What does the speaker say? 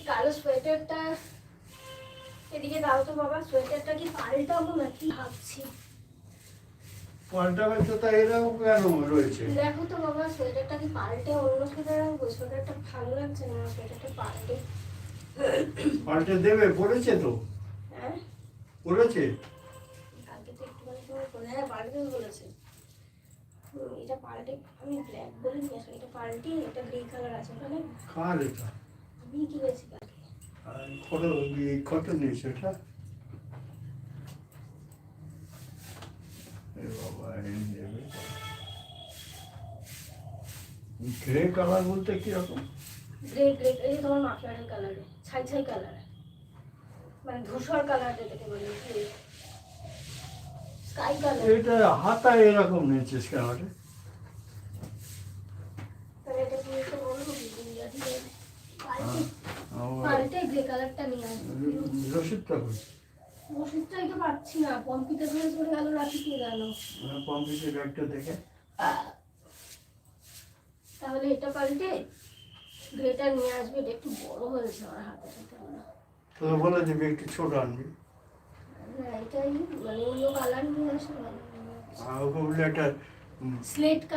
কালো সোয়েটারটা এদিকে দাও তো বাবা, সোয়েটারটা কি পাল্টাবো নাকি ভাবছি। পাল্টাবে তো, তাই এরকম কেন রয়েছে? দেখো তো বাবা, সোয়েটারটা কি পাল্টে অন্য সোয়েটার আনবো? সোয়েটারটা ভালো লাগছে না, সোয়েটারটা পাল্টে। পাল্টে দেবে, পড়েছে তো, হ্যাঁ পড়েছে। কালকে তো একটুখানি সময় পরে, হ্যাঁ পাল্টে বলেছে। এটা পাল্টে আমি ব্ল্যাক বলে নিয়ে আসলাম, এটা পাল্টে এটা গ্রে কালার আছে ওখানে। কার এটা? আমি কিনেছি কালকে। কত কত নিয়েছে এটা? গ্রে কালার বলতে কিরকম? গ্রে গ্রে, এই যে তোমার মাফলারের কালারে, ছাই ছাই কালার, মানে ধূসর কালার যেটাকে বলে, স্কাই কালার। এটা হাতা এরকম নিয়েছিস কেন রে? তাহলে এটা কি একটু বলবো পাল্টে, আমার পাল্টে গ্রে কালারটা নিয়ে আসবো। রসিদটা কই? ওষুধটাই তো পাচ্ছি না, পম্পিতে ধরে চলে গেল রাতে, কে গেল। কম্পিউটার ব্যাগটা দেখে। তাহলে এটা পাল্টে গ্রেটা নিয়ে আসবে, এটা একটু বড় হয়েছে আমার হাতের সাথে মনে হয়। তো বলে দিবি একটু ছোট আনবি। না এটাই, মানে অন্য কালার নিয়ে আসলে আর ওকে বলে একটা স্লেট কালার।